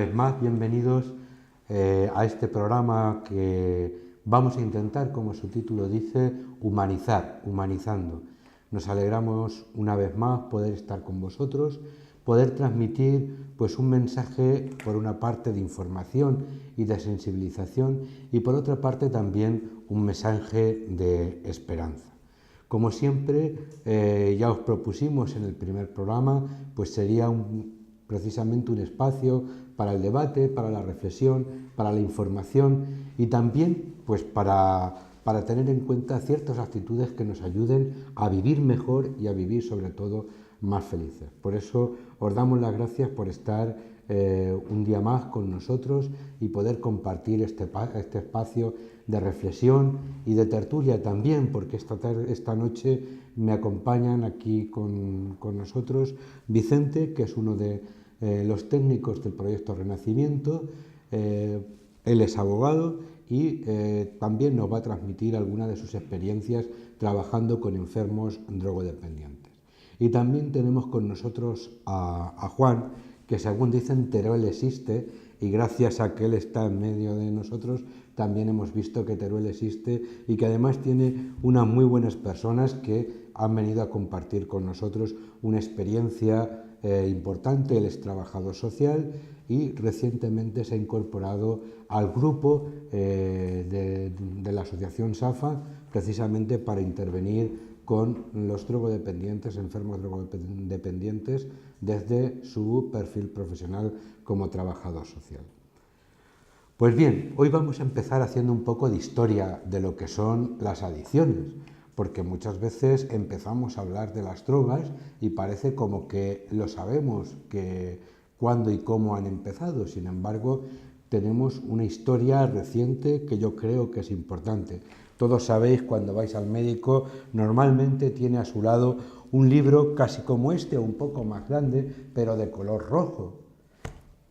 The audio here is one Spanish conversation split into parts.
vez más, bienvenidos a este programa que vamos a intentar, como su título dice, humanizar, humanizando. Nos alegramos una vez más poder estar con vosotros, poder transmitir pues un mensaje por una parte de información y de sensibilización y por otra parte también un mensaje de esperanza. Como siempre, ya os propusimos en el primer programa, pues sería precisamente un espacio para el debate, para la reflexión, para la información y también pues para tener en cuenta ciertas actitudes que nos ayuden a vivir mejor y a vivir sobre todo más felices. Por eso os damos las gracias por estar un día más con nosotros y poder compartir este espacio de reflexión y de tertulia también, porque esta noche me acompañan aquí con nosotros Vicente, que es uno de los técnicos del proyecto Renacimiento. Él es abogado y también nos va a transmitir algunas de sus experiencias trabajando con enfermos drogodependientes. Y también tenemos con nosotros a Juan, que según dicen Teruel existe, y gracias a que él está en medio de nosotros también hemos visto que Teruel existe y que además tiene unas muy buenas personas que han venido a compartir con nosotros una experiencia importante. Él es trabajador social y recientemente se ha incorporado al grupo de la asociación SAFA precisamente para intervenir con los drogodependientes, enfermos drogodependientes, desde su perfil profesional como trabajador social. Pues bien, hoy vamos a empezar haciendo un poco de historia de lo que son las adicciones, porque muchas veces empezamos a hablar de las drogas y parece como que lo sabemos, que cuándo y cómo han empezado. Sin embargo, tenemos una historia reciente que yo creo que es importante. Todos sabéis, cuando vais al médico, normalmente tiene a su lado un libro casi como este, o un poco más grande, pero de color rojo.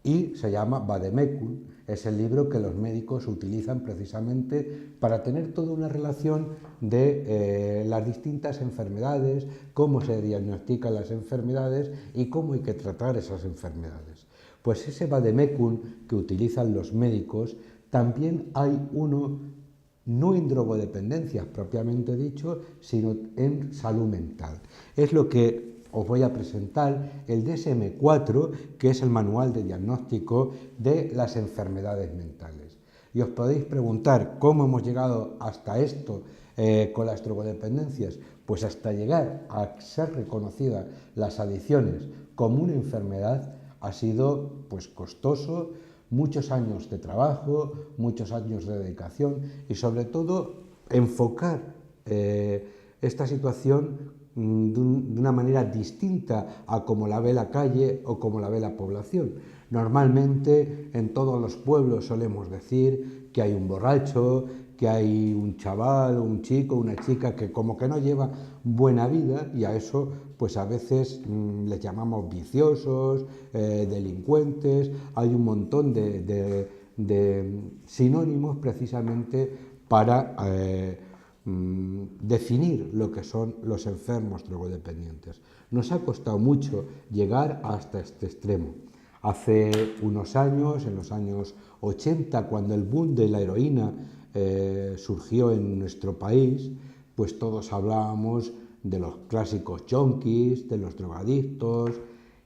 Y se llama Vademecum. Es el libro que los médicos utilizan precisamente para tener toda una relación de las distintas enfermedades, cómo se diagnostican las enfermedades y cómo hay que tratar esas enfermedades. Pues ese Vademecum que utilizan los médicos, también hay uno no en drogodependencias propiamente dicho, sino en salud mental. Es lo que os voy a presentar, el DSM-4, que es el manual de diagnóstico de las enfermedades mentales. Y os podéis preguntar cómo hemos llegado hasta esto con las drogodependencias, pues hasta llegar a ser reconocidas las adicciones como una enfermedad ha sido pues costoso, muchos años de trabajo, muchos años de dedicación y sobre todo enfocar esta situación de una manera distinta a como la ve la calle o como la ve la población. Normalmente en todos los pueblos solemos decir que hay un borracho, que hay un chaval, un chico, una chica que como que no lleva buena vida y a eso pues a veces les llamamos viciosos, delincuentes. Hay un montón de sinónimos precisamente para definir lo que son los enfermos drogodependientes. Nos ha costado mucho llegar hasta este extremo. Hace unos años, en los años 80, cuando el boom de la heroína surgió en nuestro país, pues todos hablábamos de los clásicos junkies, de los drogadictos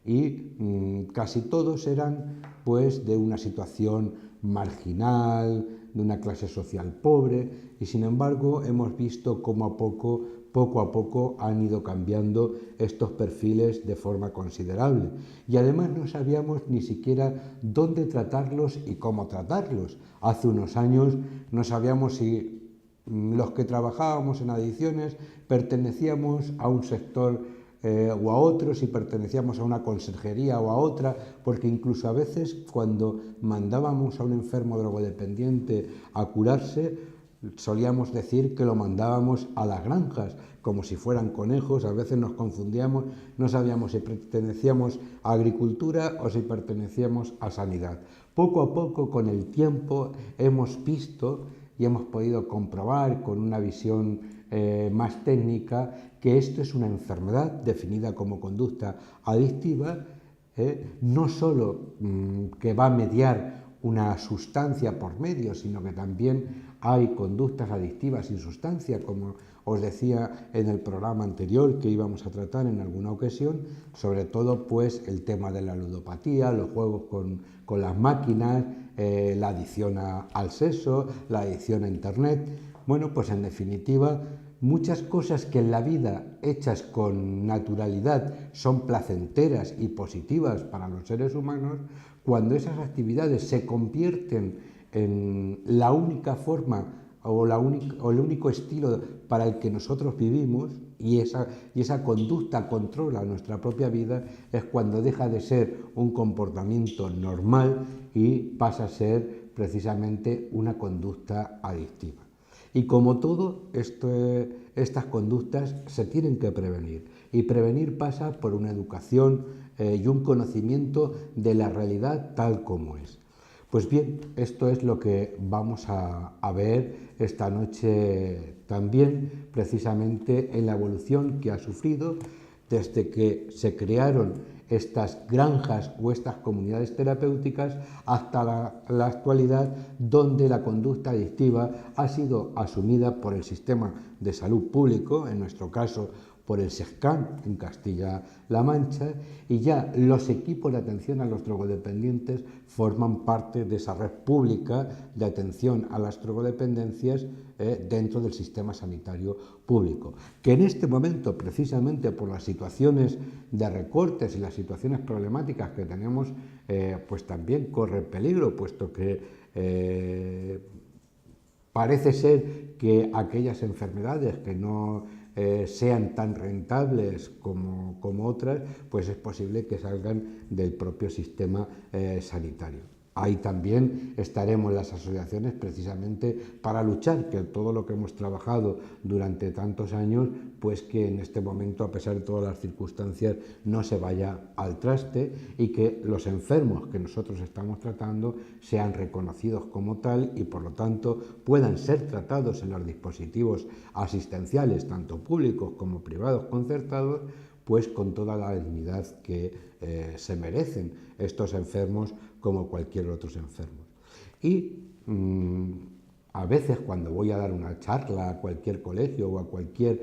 y casi todos eran pues de una situación marginal, de una clase social pobre y sin embargo hemos visto cómo poco a poco han ido cambiando estos perfiles de forma considerable y además no sabíamos ni siquiera dónde tratarlos y cómo tratarlos. Hace unos años no sabíamos si los que trabajábamos en adicciones pertenecíamos a un sector o a otro, si pertenecíamos a una conserjería o a otra, porque incluso a veces cuando mandábamos a un enfermo drogodependiente a curarse, solíamos decir que lo mandábamos a las granjas, como si fueran conejos. A veces nos confundíamos, no sabíamos si pertenecíamos a agricultura o si pertenecíamos a sanidad. Poco a poco, con el tiempo, hemos visto y hemos podido comprobar con una visión más técnica que esto es una enfermedad definida como conducta adictiva no solo que va a mediar una sustancia por medio, sino que también hay conductas adictivas sin sustancia, como os decía en el programa anterior que íbamos a tratar en alguna ocasión, sobre todo pues el tema de la ludopatía, los juegos con las máquinas, la adicción al sexo, la adicción a internet. Bueno, pues en definitiva, muchas cosas que en la vida hechas con naturalidad son placenteras y positivas para los seres humanos, cuando esas actividades se convierten en la única forma o el único estilo para el que nosotros vivimos y esa conducta controla nuestra propia vida, es cuando deja de ser un comportamiento normal y pasa a ser precisamente una conducta adictiva. Y como todo, estas conductas se tienen que prevenir. Y prevenir pasa por una educación y un conocimiento de la realidad tal como es. Pues bien, esto es lo que vamos a ver esta noche también, precisamente en la evolución que ha sufrido desde que se crearon estas granjas o estas comunidades terapéuticas hasta la actualidad, donde la conducta adictiva ha sido asumida por el sistema de salud público, en nuestro caso por el SESCAN en Castilla-La Mancha, y ya los equipos de atención a los drogodependientes forman parte de esa red pública de atención a las drogodependencias dentro del sistema sanitario público, que en este momento, precisamente por las situaciones de recortes y las situaciones problemáticas que tenemos, pues también corre peligro, puesto que parece ser que aquellas enfermedades que no sean tan rentables como otras, pues es posible que salgan del propio sistema sanitario. Ahí también estaremos las asociaciones precisamente para luchar, que todo lo que hemos trabajado durante tantos años, pues que en este momento, a pesar de todas las circunstancias, no se vaya al traste y que los enfermos que nosotros estamos tratando sean reconocidos como tal y por lo tanto puedan ser tratados en los dispositivos asistenciales, tanto públicos como privados concertados, pues con toda la dignidad que se merecen estos enfermos como cualquier otros enfermos. Y a veces cuando voy a dar una charla a cualquier colegio o a cualquier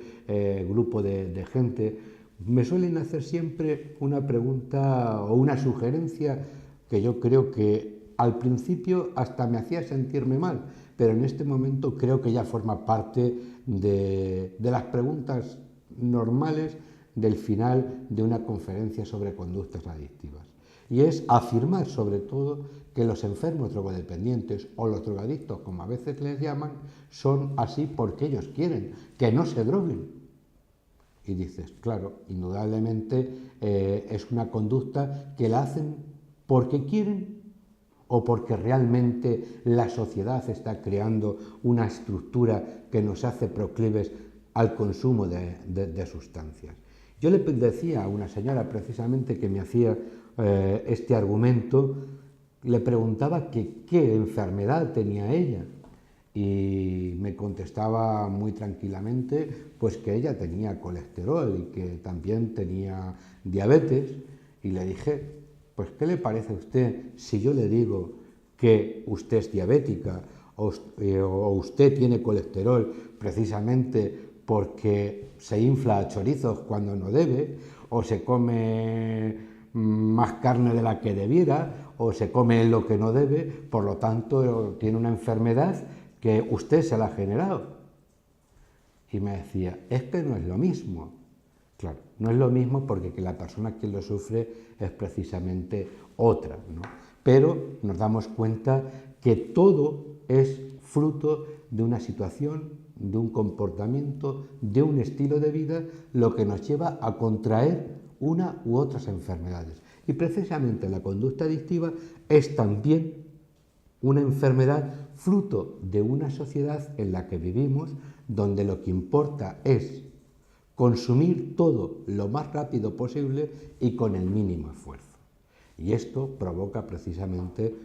grupo de gente, me suelen hacer siempre una pregunta o una sugerencia que yo creo que al principio hasta me hacía sentirme mal, pero en este momento creo que ya forma parte de las preguntas normales del final de una conferencia sobre conductas adictivas. Y es afirmar sobre todo que los enfermos drogodependientes o los drogadictos, como a veces les llaman, son así porque ellos quieren, que no se droguen. Y dices, claro, indudablemente es una conducta que la hacen porque quieren o porque realmente la sociedad está creando una estructura que nos hace proclives al consumo de sustancias. Yo le decía a una señora precisamente que me hacía este argumento, le preguntaba que qué enfermedad tenía ella y me contestaba muy tranquilamente pues que ella tenía colesterol y que también tenía diabetes, y le dije, pues ¿qué le parece a usted si yo le digo que usted es diabética o usted tiene colesterol precisamente porque se infla a chorizos cuando no debe, o se come más carne de la que debiera, o se come lo que no debe, por lo tanto tiene una enfermedad que usted se la ha generado? Y me decía, es que no es lo mismo. Claro, no es lo mismo porque que la persona que lo sufre es precisamente otra, ¿no? Pero nos damos cuenta que todo es fruto de una situación, de un comportamiento, de un estilo de vida, lo que nos lleva a contraer una u otras enfermedades. Y precisamente la conducta adictiva es también una enfermedad fruto de una sociedad en la que vivimos, donde lo que importa es consumir todo lo más rápido posible y con el mínimo esfuerzo. Y esto provoca precisamente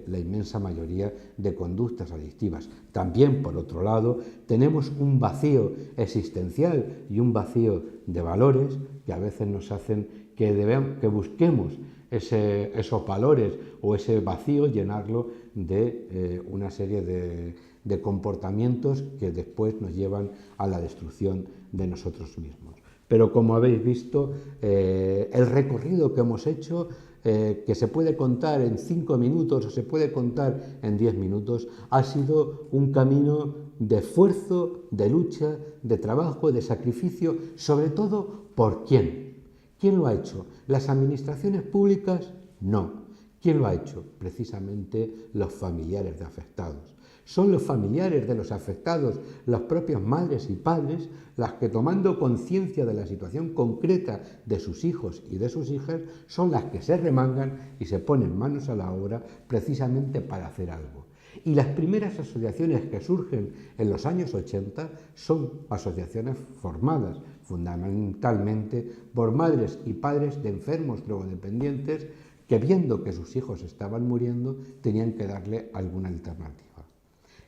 la inmensa mayoría de conductas adictivas. También, por otro lado, tenemos un vacío existencial y un vacío de valores que a veces nos hacen que busquemos esos valores o ese vacío, llenarlo de una serie de comportamientos que después nos llevan a la destrucción de nosotros mismos. Pero como habéis visto, el recorrido que hemos hecho, que se puede contar en 5 minutos o se puede contar en 10 minutos, ha sido un camino de esfuerzo, de lucha, de trabajo, de sacrificio, sobre todo ¿por quién? ¿Quién lo ha hecho? ¿Las administraciones públicas? No. ¿Quién lo ha hecho? Precisamente los familiares de afectados. Son los familiares de los afectados, las propias madres y padres, las que, tomando conciencia de la situación concreta de sus hijos y de sus hijas, son las que se remangan y se ponen manos a la obra precisamente para hacer algo. Y las primeras asociaciones que surgen en los años 80 son asociaciones formadas fundamentalmente por madres y padres de enfermos drogodependientes que, viendo que sus hijos estaban muriendo, tenían que darle alguna alternativa.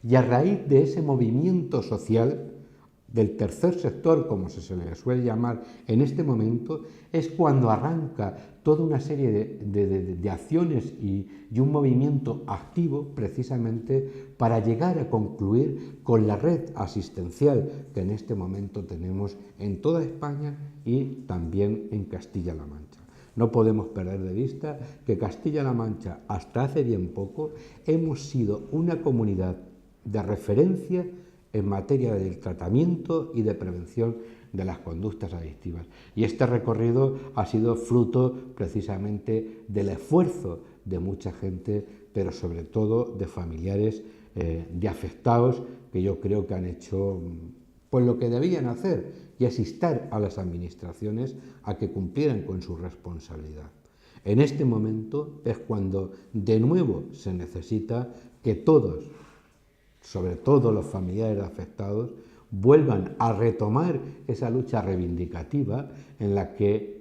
Y a raíz de ese movimiento social del tercer sector, como se le suele llamar en este momento, es cuando arranca toda una serie de acciones y un movimiento activo precisamente para llegar a concluir con la red asistencial que en este momento tenemos en toda España y también en Castilla-La Mancha. No podemos perder de vista que Castilla-La Mancha, hasta hace bien poco, hemos sido una comunidad de referencia en materia del tratamiento y de prevención de las conductas adictivas. Y este recorrido ha sido fruto precisamente del esfuerzo de mucha gente, pero sobre todo de familiares de afectados, que yo creo que han hecho pues lo que debían hacer, y es instar a las administraciones a que cumplieran con su responsabilidad. En este momento es cuando de nuevo se necesita que todos, sobre todo los familiares afectados, vuelvan a retomar esa lucha reivindicativa en la que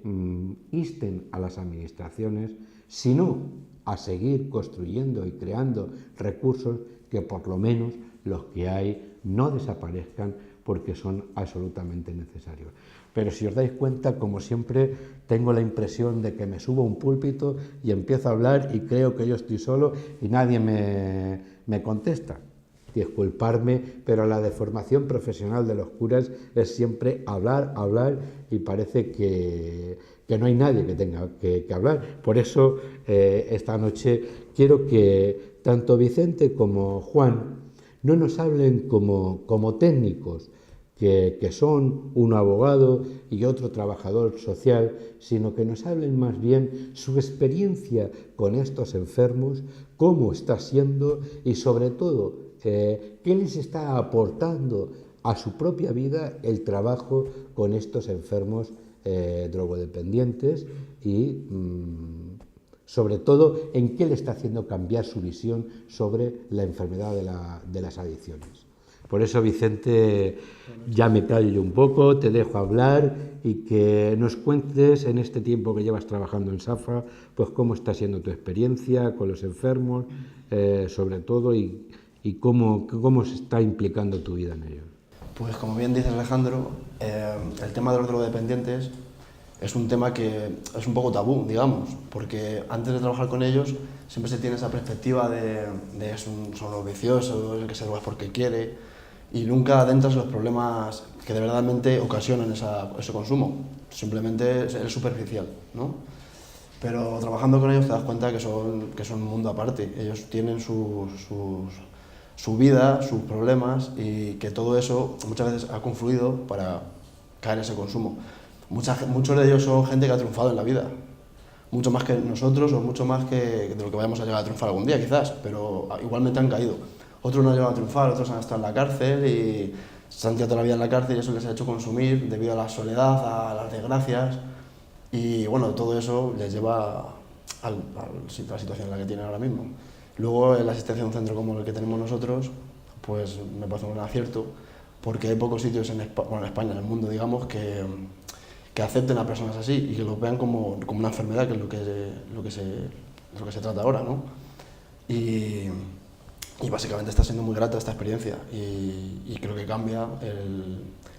insten a las administraciones, si no a seguir construyendo y creando recursos, que por lo menos los que hay no desaparezcan, porque son absolutamente necesarios. Pero si os dais cuenta, como siempre, tengo la impresión de que me subo a un púlpito y empiezo a hablar y creo que yo estoy solo y nadie me contesta. Disculparme, pero la deformación profesional de los curas es siempre hablar, hablar, y parece que no hay nadie que tenga que hablar. Por eso esta noche quiero que tanto Vicente como Juan no nos hablen como técnicos, que son un abogado y otro trabajador social, sino que nos hablen más bien su experiencia con estos enfermos, cómo está siendo y sobre todo qué les está aportando a su propia vida el trabajo con estos enfermos drogodependientes y sobre todo en qué le está haciendo cambiar su visión sobre la enfermedad de las adicciones. Por eso, Vicente, ya me callo un poco, te dejo hablar y que nos cuentes en este tiempo que llevas trabajando en SAFA, pues cómo está siendo tu experiencia con los enfermos, sobre todo, y cómo se está implicando tu vida en ello. Pues como bien dices, Alejandro, el tema de los drogodependientes es un tema que es un poco tabú, digamos, porque antes de trabajar con ellos siempre se tiene esa perspectiva de son los viciosos, el que se droga porque quiere, y nunca adentras los problemas que de verdadmente ocasionan ese consumo. Simplemente es superficial, ¿no? Pero trabajando con ellos te das cuenta que son un mundo aparte. Ellos tienen su vida, sus problemas, y que todo eso muchas veces ha confluido para caer en ese consumo. Muchos de ellos son gente que ha triunfado en la vida, mucho más que nosotros o mucho más que de lo que vayamos a llegar a triunfar algún día quizás, pero igualmente han caído. Otros no han llegado a triunfar, otros han estado en la cárcel y se han tirado toda la vida en la cárcel, y eso les ha hecho consumir debido a la soledad, a las desgracias, y bueno, todo eso les lleva a la situación en la que tienen ahora mismo. Luego, la asistencia de un centro como el que tenemos nosotros, pues me parece un acierto, porque hay pocos sitios en España, en el mundo, digamos, que acepten a personas así y que lo vean como una enfermedad, que es lo que se trata ahora, ¿no? Y básicamente está siendo muy grata esta experiencia, y creo que cambia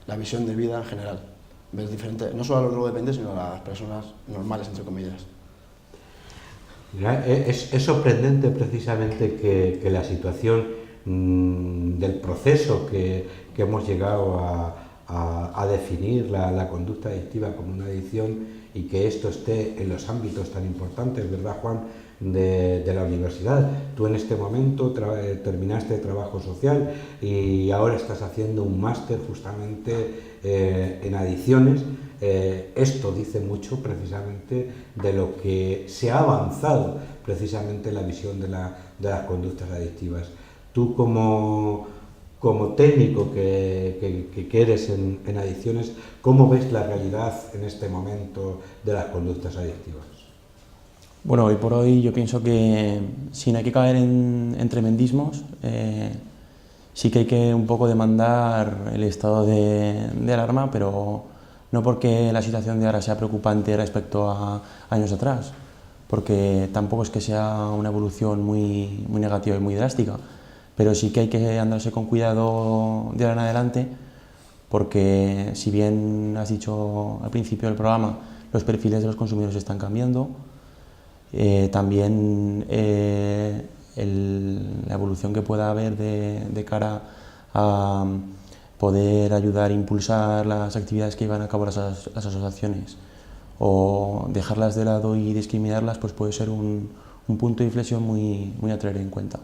la visión de vida en general. Ves diferente, no solo a los drogodependientes, sino a las personas normales, entre comillas. Es sorprendente precisamente que la situación del proceso que hemos llegado a definir la conducta adictiva como una adicción y que esto esté en los ámbitos tan importantes, ¿verdad, Juan?, de la universidad. Tú en este momento terminaste trabajo social y ahora estás haciendo un máster justamente en adicciones. Esto dice mucho precisamente de lo que se ha avanzado precisamente en la visión de las conductas adictivas. Tú como técnico que eres en adicciones, ¿cómo ves la realidad en este momento de las conductas adictivas? Bueno, hoy por hoy yo pienso que sin hay que caer en tremendismos, sí que hay que un poco demandar el estado de alarma, pero no porque la situación de ahora sea preocupante respecto a años atrás, porque tampoco es que sea una evolución muy negativa y muy drástica, pero sí que hay que andarse con cuidado de ahora en adelante, porque si bien has dicho al principio del programa, los perfiles de los consumidores están cambiando, también la evolución que pueda haber de cara a poder ayudar a impulsar las actividades que llevan a cabo las asociaciones o dejarlas de lado y discriminarlas, pues puede ser un punto de inflexión muy a tener en cuenta.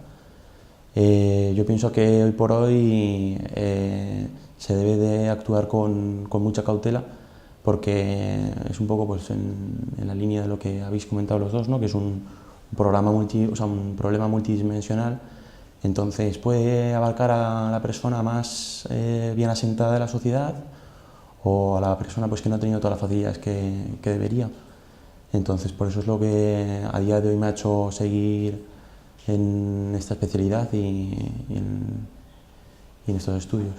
Yo pienso que hoy por hoy se debe de actuar con mucha cautela, porque es un poco pues, en la línea de lo que habéis comentado los dos, ¿no? Que es un problema multidimensional. Entonces puede abarcar a la persona más bien asentada de la sociedad o a la persona pues, que no ha tenido todas las facilidades que debería. Entonces por eso es lo que a día de hoy me ha hecho seguir en esta especialidad y en estos estudios.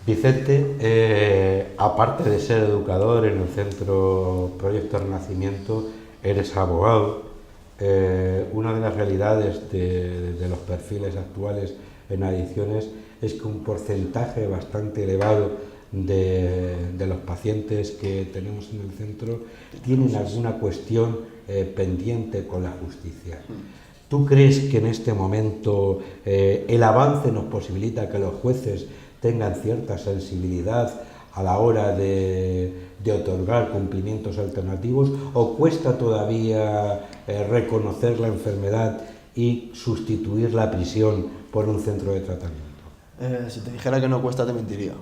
Vicente, aparte de ser educador en el Centro Proyecto Renacimiento, eres abogado. Una de las realidades de los perfiles actuales en adicciones es que un porcentaje bastante elevado de los pacientes que tenemos en el centro tienen alguna cuestión pendiente con la justicia. ¿Tú crees que en este momento el avance nos posibilita que los jueces tengan cierta sensibilidad a la hora de otorgar cumplimientos alternativos, o cuesta todavía reconocer la enfermedad y sustituir la prisión por un centro de tratamiento? Si te dijera que no cuesta, te mentiría,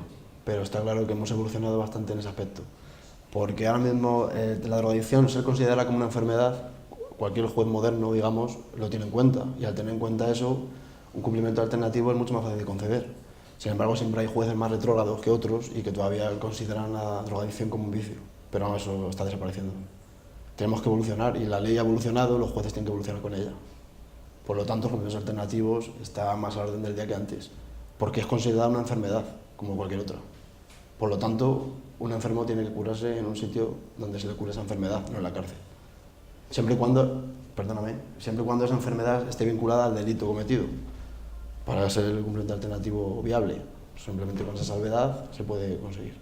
pero está claro que hemos evolucionado bastante en ese aspecto, porque ahora mismo la drogadicción ser considerada como una enfermedad, cualquier juez moderno, digamos, lo tiene en cuenta, y al tener en cuenta eso, un cumplimiento alternativo es mucho más fácil de conceder. Sin embargo, siempre hay jueces más retrógrados que otros y que todavía consideran la drogadicción como un vicio, pero no, eso está desapareciendo. Tenemos que evolucionar y la ley ha evolucionado, los jueces tienen que evolucionar con ella. Por lo tanto, los cumplimientos alternativos están más a la orden del día que antes, porque es considerada una enfermedad, como cualquier otra. Por lo tanto, un enfermo tiene que curarse en un sitio donde se le cure esa enfermedad, no en la cárcel. Siempre y cuando esa enfermedad esté vinculada al delito cometido. Para ser el cumplimiento alternativo viable, simplemente con esa salvedad se puede conseguir.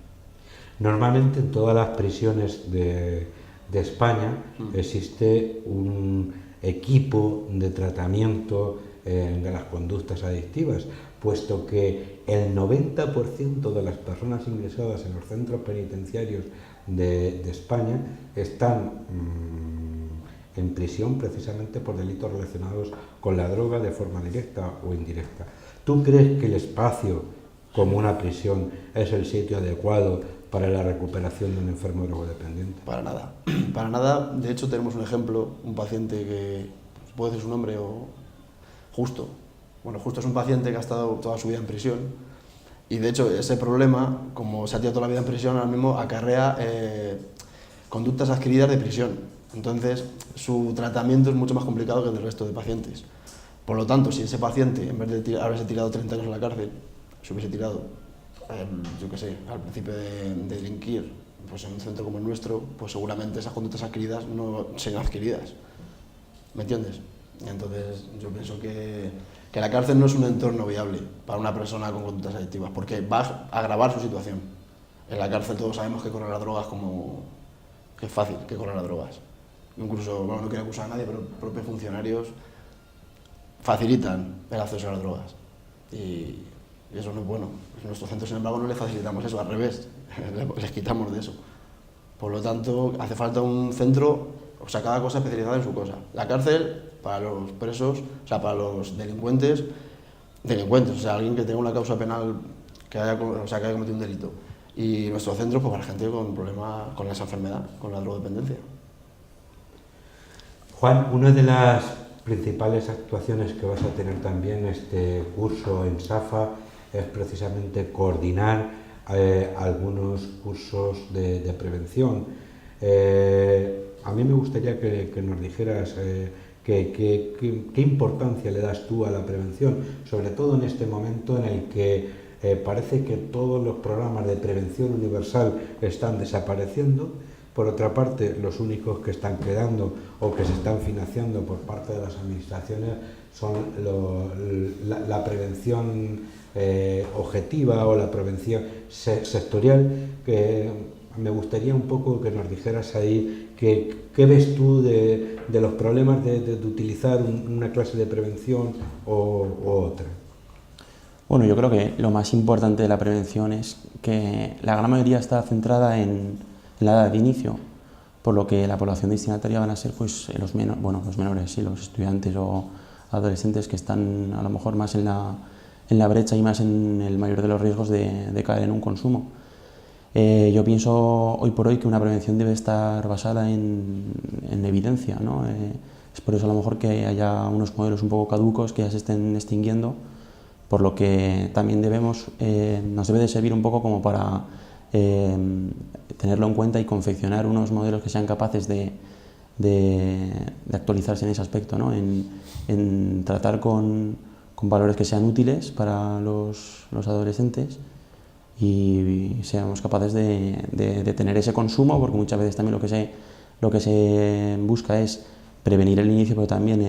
Normalmente en todas las prisiones de España existe un equipo de tratamiento de las conductas adictivas, puesto que el 90% de las personas ingresadas en los centros penitenciarios de España están en prisión precisamente por delitos relacionados con la droga de forma directa o indirecta. ¿Tú crees que el espacio como una prisión es el sitio adecuado para la recuperación de un enfermo drogodependiente? Para nada, para nada. De hecho tenemos un ejemplo, un paciente que, ¿puedo decir su nombre? Justo. Bueno, Justo es un paciente que ha estado toda su vida en prisión y de hecho ese problema, como se ha tirado toda la vida en prisión, ahora mismo acarrea conductas adquiridas de prisión. Entonces, su tratamiento es mucho más complicado que el del resto de pacientes. Por lo tanto, si ese paciente, en vez de haberse tirado 30 años en la cárcel, se hubiese tirado, yo qué sé, al principio de delinquir, pues en un centro como el nuestro, pues seguramente esas conductas adquiridas no serían adquiridas. ¿Me entiendes? Entonces, yo pienso que la cárcel no es un entorno viable para una persona con conductas adictivas, porque va a agravar su situación. En la cárcel todos sabemos que correr a drogas que es fácil que correr a drogas. incluso, bueno, no quiero acusar a nadie, pero propios funcionarios facilitan el acceso a las drogas. Y eso no es bueno. En nuestro centro, sin embargo, no les facilitamos eso, al revés, les quitamos de eso. Por lo tanto, hace falta un centro, o sea, cada cosa especializada en su cosa. La cárcel para los presos, o sea, para los delincuentes, o sea, alguien que tenga una causa penal que haya cometido un delito. Y nuestro centro, pues para gente con problemas con esa enfermedad, con la drogodependencia. Juan, una de las principales actuaciones que vas a tener también este curso en SAFA es precisamente coordinar algunos cursos de prevención. A mí me gustaría que nos dijeras qué importancia le das tú a la prevención, sobre todo en este momento en el que parece que todos los programas de prevención universal están desapareciendo. Por otra parte, los únicos que están quedando o que se están financiando por parte de las administraciones son la prevención objetiva o la prevención sectorial. Que me gustaría un poco que nos dijeras ahí qué ves tú de los problemas de utilizar una clase de prevención o otra. Bueno, yo creo que lo más importante de la prevención es que la gran mayoría está centrada en la edad de inicio, por lo que la población destinataria van a ser pues, los menores, sí, los estudiantes o adolescentes que están a lo mejor más en la brecha y más en el mayor de los riesgos de caer en un consumo. Yo pienso hoy por hoy que una prevención debe estar basada en evidencia, ¿no? Es por eso a lo mejor que haya unos modelos un poco caducos que ya se estén extinguiendo, por lo que también nos debe de servir un poco como para tenerlo en cuenta y confeccionar unos modelos que sean capaces de actualizarse en ese aspecto, ¿no? En tratar con valores que sean útiles para los adolescentes y seamos capaces de tener ese consumo, porque muchas veces también lo que se busca es prevenir el inicio, pero también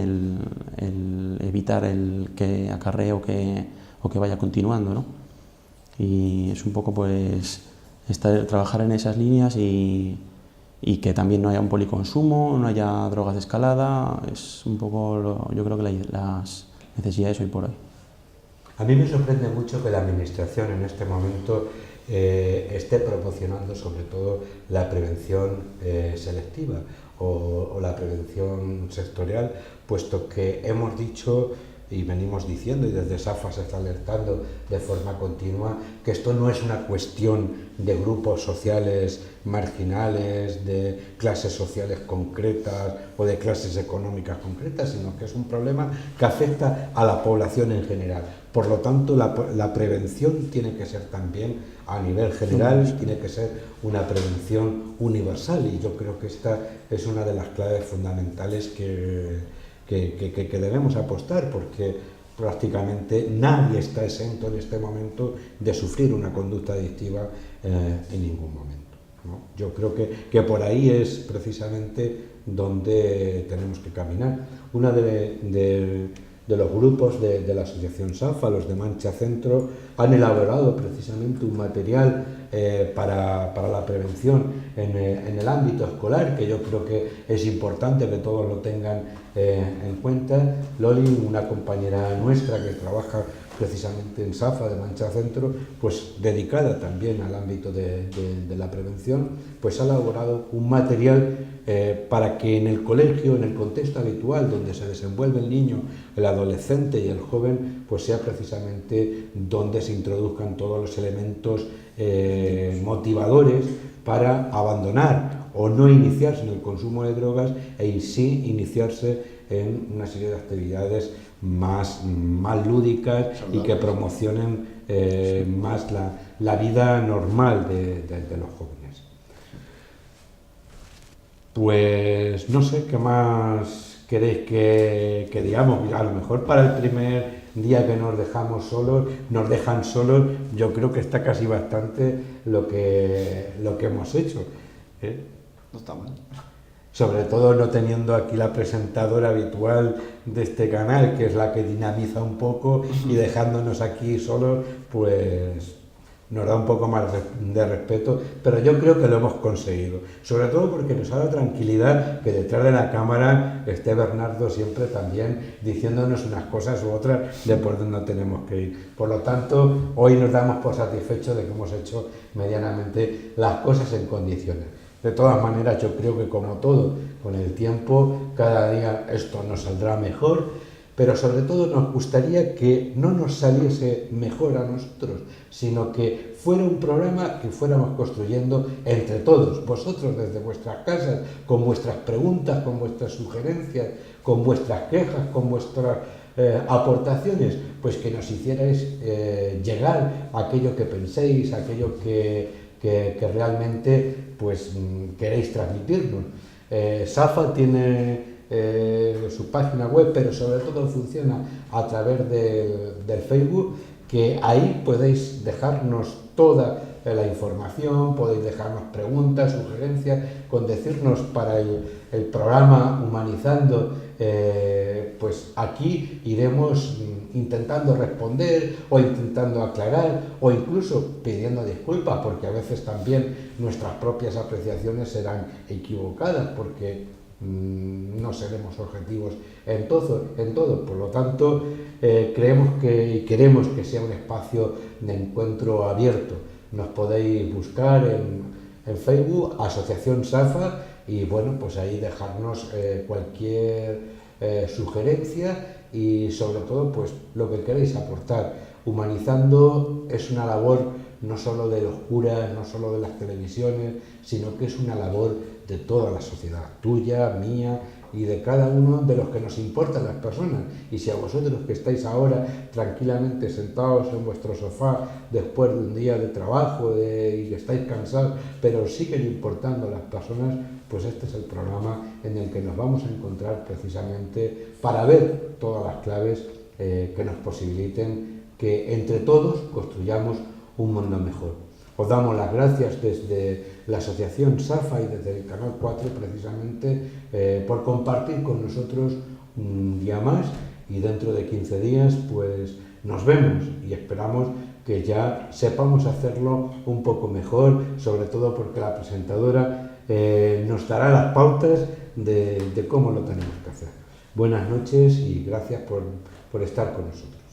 el evitar el que acarree o que vaya continuando, ¿no? Y es un poco pues trabajar en esas líneas y que también no haya un policonsumo, no haya drogas de escalada. Es un poco yo creo que las necesidades hoy por hoy. A mí me sorprende mucho que la Administración en este momento esté proporcionando sobre todo la prevención selectiva o la prevención sectorial, puesto que hemos dicho y venimos diciendo, y desde SAFA se está alertando de forma continua, que esto no es una cuestión de grupos sociales marginales, de clases sociales concretas o de clases económicas concretas, sino que es un problema que afecta a la población en general. Por lo tanto, la prevención tiene que ser también a nivel general, tiene que ser una prevención universal, y yo creo que esta es una de las claves fundamentales que debemos apostar, porque prácticamente nadie está exento en este momento de sufrir una conducta adictiva en ningún momento, ¿no? Yo creo que por ahí es precisamente donde tenemos que caminar. Una de los grupos de la Asociación SAFA, los de Mancha Centro, han elaborado precisamente un material para la prevención en el ámbito escolar, que yo creo que es importante que todos lo tengan en cuenta. Loli, una compañera nuestra que trabaja precisamente en SAFA de Mancha Centro, pues dedicada también al ámbito de la prevención, pues ha elaborado un material para que en el colegio, en el contexto habitual donde se desenvuelve el niño, el adolescente y el joven, pues sea precisamente donde se introduzcan todos los elementos motivadores para abandonar o no iniciarse en el consumo de drogas e sí iniciarse en una serie de actividades más lúdicas y que promocionen más la vida normal de los jóvenes. Pues no sé qué más queréis que digamos. A lo mejor para el primer día que nos dejan solos, yo creo que está casi bastante lo que hemos hecho, ¿eh? No está mal. Sobre todo no teniendo aquí la presentadora habitual de este canal, que es la que dinamiza un poco, y dejándonos aquí solos, pues nos da un poco más de respeto, pero yo creo que lo hemos conseguido, sobre todo porque nos ha dado tranquilidad que detrás de la cámara esté Bernardo siempre también diciéndonos unas cosas u otras de por dónde tenemos que ir. Por lo tanto, hoy nos damos por satisfechos de que hemos hecho medianamente las cosas en condiciones. De todas maneras, yo creo que como todo, con el tiempo, cada día esto nos saldrá mejor, pero sobre todo nos gustaría que no nos saliese mejor a nosotros, sino que fuera un programa que fuéramos construyendo entre todos, vosotros desde vuestras casas, con vuestras preguntas, con vuestras sugerencias, con vuestras quejas, con vuestras aportaciones, pues que nos hicierais llegar a aquello que penséis, aquello que realmente pues queréis transmitirnos. SAFA tiene su página web, pero sobre todo funciona a través del Facebook, que ahí podéis dejarnos toda la información, podéis dejarnos preguntas, sugerencias, con decirnos para el programa Humanizando, pues aquí iremos intentando responder o intentando aclarar o incluso pidiendo disculpas, porque a veces también nuestras propias apreciaciones serán equivocadas, porque no seremos objetivos en todo. Por lo tanto, creemos y queremos que sea un espacio de encuentro abierto. Nos podéis buscar en Facebook, Asociación SAFA, y bueno, pues ahí dejarnos cualquier sugerencia y sobre todo pues lo que queréis aportar. Humanizando es una labor no solo de los curas, no solo de las televisiones, sino que es una labor de toda la sociedad, tuya, mía y de cada uno de los que nos importan las personas. Y si a vosotros que estáis ahora tranquilamente sentados en vuestro sofá después de un día de trabajo y que estáis cansados, pero os siguen importando las personas, pues este es el programa en el que nos vamos a encontrar precisamente para ver todas las claves que nos posibiliten que entre todos construyamos un mundo mejor. Os damos las gracias desde la Asociación SAFA y desde el Canal 4 precisamente por compartir con nosotros un día más, y dentro de 15 días pues nos vemos y esperamos que ya sepamos hacerlo un poco mejor, sobre todo porque la presentadora nos dará las pautas de cómo lo tenemos que hacer. Buenas noches y gracias por estar con nosotros.